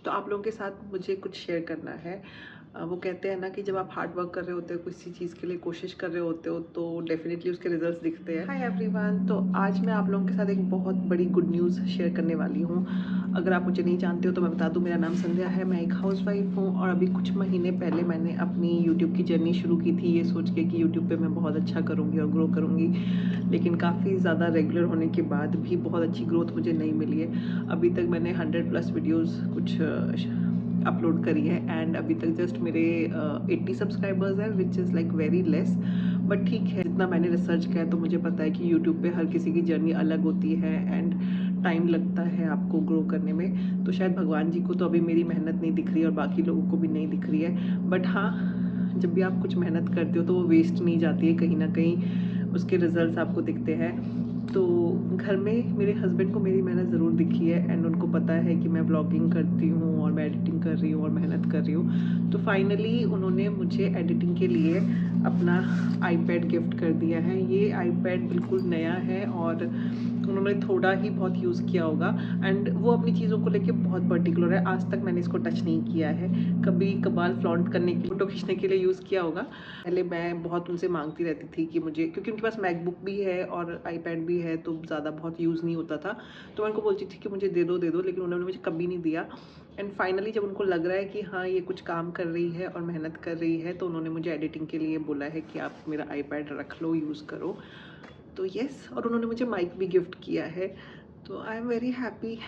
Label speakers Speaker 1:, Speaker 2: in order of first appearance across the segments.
Speaker 1: तो आप लोगों के साथ मुझे कुछ शेयर करना है। वो कहते हैं ना कि जब आप हार्ड वर्क कर रहे होते हो, किसी चीज़ के लिए कोशिश कर रहे होते हो, तो डेफिनेटली उसके रिजल्ट्स दिखते हैं। हाय एवरीवन, तो आज मैं आप लोगों के साथ एक बहुत बड़ी गुड न्यूज़ शेयर करने वाली हूँ। अगर आप मुझे नहीं जानते हो तो मैं बता दूँ, मेरा नाम संध्या है, मैं एक हाउसवाइफ हूँ और अभी कुछ महीने पहले मैंने अपनी यूट्यूब की जर्नी शुरू की थी, ये सोच के कि यूट्यूब पे मैं बहुत अच्छा करूँगी और ग्रो करूँगी। लेकिन काफ़ी ज़्यादा रेगुलर होने के बाद भी बहुत अच्छी ग्रोथ मुझे नहीं मिली है। अभी तक मैंने 100+ वीडियोज़ कुछ अपलोड करी है एंड अभी तक जस्ट मेरे 80 सब्सक्राइबर्स हैं, which is like very less, but ठीक है। जितना मैंने रिसर्च किया है तो मुझे पता है कि यूट्यूब पे हर किसी की जर्नी अलग होती है एंड टाइम लगता है आपको ग्रो करने में। तो शायद भगवान जी को तो अभी मेरी मेहनत नहीं दिख रही है और बाकी लोगों को भी नहीं दिख रही है, बट हाँ, जब भी आप कुछ मेहनत करते हो तो वो वेस्ट नहीं जाती है, कहीं ना कहीं उसके रिजल्ट्स आपको दिखते हैं। तो घर में मेरे हस्बैंड को मेरी मेहनत ज़रूर दिखी है एंड उनको पता है कि मैं व्लॉगिंग करती हूँ और मैं एडिटिंग कर रही हूँ और मेहनत कर रही हूँ। तो फाइनली उन्होंने मुझे एडिटिंग के लिए अपना आईपैड गिफ्ट कर दिया है। ये आईपैड बिल्कुल नया है और उन्होंने थोड़ा ही बहुत यूज़ किया होगा एंड वो अपनी चीज़ों को लेके बहुत पर्टिकुलर है। आज तक मैंने इसको टच नहीं किया है, कभी कभार फ्लॉन्ट करने की, फ़ोटो खींचने के लिए यूज़ किया होगा। पहले मैं बहुत उनसे मांगती रहती थी कि मुझे, क्योंकि उनके पास मैकबुक भी है और आईपैड भी है तो ज़्यादा बहुत यूज़ नहीं होता था, तो मैं उनको बोलती थी कि मुझे दे दो, लेकिन उन्होंने मुझे कभी नहीं दिया। एंड फाइनली जब उनको लग रहा है कि हाँ ये कुछ काम कर रही है और मेहनत कर रही है, तो उन्होंने मुझे एडिटिंग के लिए बोला है कि आप मेरा आईपैड रख लो, यूज़ करो। तो येस, और उन्होंने मुझे माइक भी गिफ्ट किया है। तो I am very happy.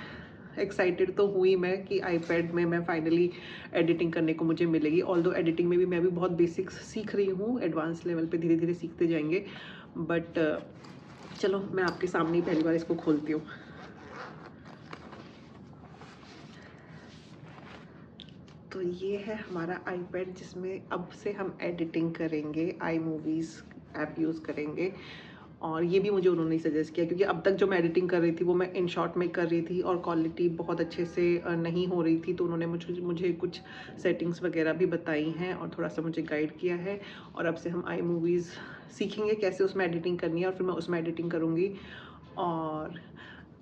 Speaker 1: Excited तो हुई मैं कि आईपैड में मैं फाइनली एडिटिंग करने को मुझे मिलेगी। ऑल्दो एडिटिंग में भी मैं भी बहुत बेसिक्स सीख रही हूँ, एडवांस लेवल पे धीरे धीरे सीखते जाएंगे, बट चलो मैं आपके सामने ही पहली बार इसको खोलती हूँ। तो ये है हमारा आईपैड, जिसमें अब से हम एडिटिंग करेंगे, आई मूवीज़ ऐप यूज़ करेंगे। और ये भी मुझे उन्होंने सजेस्ट किया, क्योंकि अब तक जो मैं एडिटिंग कर रही थी वो मैं इन शॉर्ट में कर रही थी और क्वालिटी बहुत अच्छे से नहीं हो रही थी। तो उन्होंने मुझे कुछ सेटिंग्स वगैरह भी बताई हैं और थोड़ा सा मुझे गाइड किया है। और अब से हम आई मूवीज़ सीखेंगे कैसे उसमें एडिटिंग करनी है और फिर मैं उसमें एडिटिंग करूँगी। और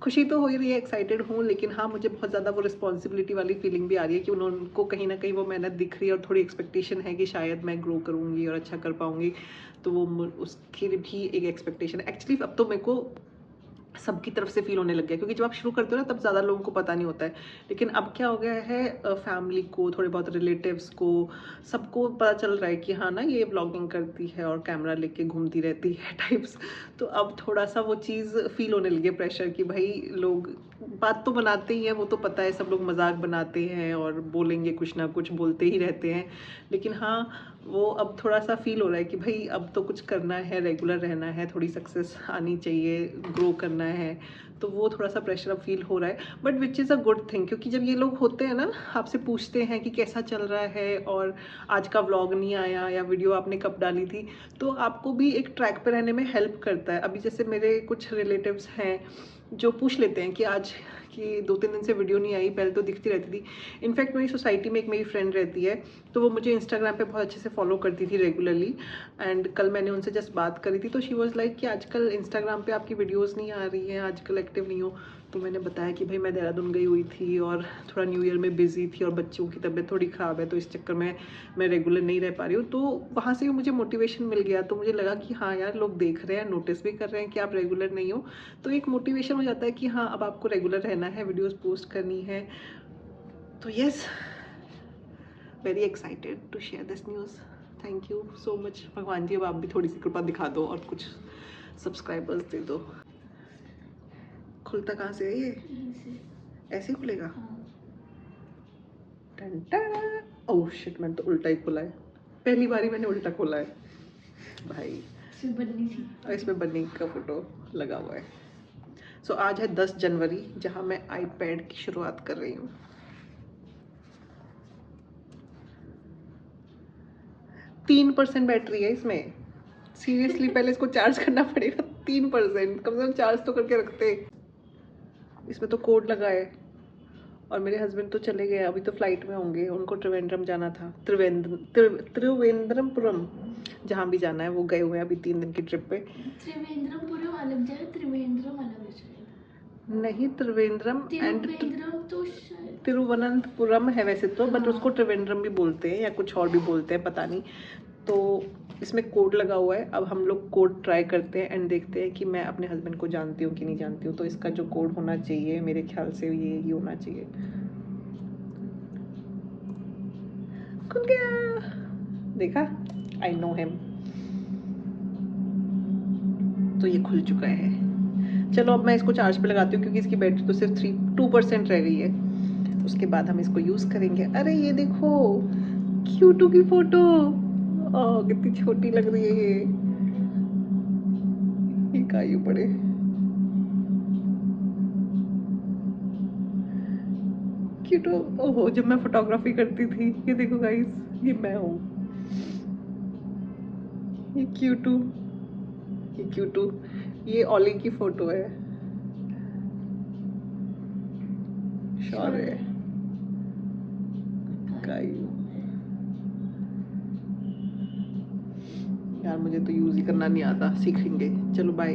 Speaker 1: खुशी तो हो ही रही है, एक्साइटेड हूँ, लेकिन हाँ मुझे बहुत ज़्यादा वो रिस्पॉन्सिबिलिटी वाली फीलिंग भी आ रही है कि उनको कहीं ना कहीं वो मेहनत दिख रही है और थोड़ी एक्सपेक्टेशन है कि शायद मैं ग्रो करूँगी और अच्छा कर पाऊँगी। तो वो उसकी भी एक एक्सपेक्टेशन है। एक्चुअली अब तो मेरे को सबकी तरफ से फील होने लग गया, क्योंकि जब आप शुरू करते हो ना तब ज़्यादा लोगों को पता नहीं होता है, लेकिन अब क्या हो गया है, फैमिली को, थोड़े बहुत रिलेटिव्स को, सबको पता चल रहा है कि हाँ ना ये व्लॉगिंग करती है और कैमरा लेके घूमती रहती है टाइप्स। तो अब थोड़ा सा वो चीज़ फील होने लगी, प्रेशर कि भाई लोग बात तो बनाते ही हैं, वो तो पता है, सब लोग मजाक बनाते हैं और बोलेंगे, कुछ ना कुछ बोलते ही रहते हैं, लेकिन हाँ वो अब थोड़ा सा फील हो रहा है कि भाई अब तो कुछ करना है, रेगुलर रहना है, थोड़ी सक्सेस आनी चाहिए, ग्रो करना है। तो वो थोड़ा सा प्रेशर अब फील हो रहा है, but which is a good thing, क्योंकि जब ये लोग होते हैं ना, आपसे पूछते हैं कि कैसा चल रहा है और आज का व्लॉग नहीं आया या वीडियो आपने कब डाली थी, तो आपको भी एक ट्रैक पे रहने में हेल्प करता है। अभी जैसे मेरे कुछ रिलेटिव्स हैं जो पूछ लेते हैं कि आज कि 2-3 दिन से वीडियो नहीं आई, पहले तो दिखती रहती थी। इनफैक्ट मेरी सोसाइटी में एक मेरी फ्रेंड रहती है, तो वो मुझे इंस्टाग्राम पे बहुत अच्छे से फॉलो करती थी रेगुलरली, एंड कल मैंने उनसे जस्ट बात करी थी, तो शी वाज लाइक कि आजकल इंस्टाग्राम पे आपकी वीडियोस नहीं आ रही हैं, आजकल एक्टिव नहीं हो। तो मैंने बताया कि भाई मैं देहरादून गई हुई थी और थोड़ा न्यू ईयर में बिजी थी और बच्चों की तबीयत थोड़ी ख़राब है, तो इस चक्कर में मैं रेगुलर नहीं रह पा रही हूँ। तो वहाँ से भी मुझे मोटिवेशन मिल गया, तो मुझे लगा कि हाँ यार, लोग देख रहे हैं, नोटिस भी कर रहे हैं कि आप रेगुलर नहीं हो, तो एक मोटिवेशन हो जाता है कि हाँ अब आपको रेगुलर रहना है, वीडियोस पोस्ट करनी है। तो yes, very excited to share this news. Thank you so much भगवान जी, अब आप भी थोड़ी सी कृपा दिखा दो और कुछ सब्सक्राइबर्स दे दो। खुलता कहाँ से है ये? ऐसे ही खुलेगा? ओह शिट, मैंने तो उल्टा ही खोला है, पहली बारी मैंने उल्टा खोला है भाई। और इसमें बन्नी का फोटो लगा हुआ है। सो आज है 10 जनवरी, जहाँ मैं आईपैड की शुरुआत कर रही हूँ। 3% बैटरी है इसमें, सीरियसली पहले इसको चार्ज करना पड़ेगा। 3%, कम से कम चार्ज तो करके रखते। इसमें तो कोड लगा है और मेरे हस्बैंड तो चले गए, अभी तो फ्लाइट में होंगे, उनको त्रिवेंद्रम जाना था, त्रिवेंद्रपुरम, जहाँ भी जाना है वो गए हुए हैं अभी 3 दिन की ट्रिप पे।
Speaker 2: त्रिवेंद्रपुरम अलग जगह, त्रिवेंद्रम अलग जगह।
Speaker 1: नहीं, त्रिवेंद्रम एंड
Speaker 2: त्रिवेंद्रम तो शायद
Speaker 1: तिरुवनंतपुरम है वैसे तो, बट
Speaker 2: हाँ।
Speaker 1: उसको त्रिवेंद्रम भी बोलते हैं या कुछ और भी बोलते हैं, पता नहीं। तो इसमें कोड लगा हुआ है। अब हम लोग कोड ट्राई करते हैं एंड देखते हैं कि मैं अपने हस्बैंड को जानती हूँ कि नहीं जानती हूँ। तो इसका जो कोड होना चाहिए मेरे ख्याल से ये ही होना चाहिए। खुल गया, देखा, आई नो हिम। तो ये खुल चुका है। चलो अब मैं इसको चार्ज पे लगाती हूँ क्योंकि इसकी बैटरी तो सिर्फ 2% रह गई है। उसके बाद हम इसको यूज़ करेंगे। अरे ये देखो, क्यूटू की फोटो, ओह कितनी छोटी लग रही है ये कायू पड़े। क्यूटू, ओहो जब मैं फोटोग्राफी करती थी, ये देखो गाइस, ये मैं हूँ। ये क्यूटू, ये क्यूटू, ये ओली की फोटो है। शौर्य, कायू। यार मुझे तो यूज ही करना नहीं आता, सीखेंगे। चलो बाय।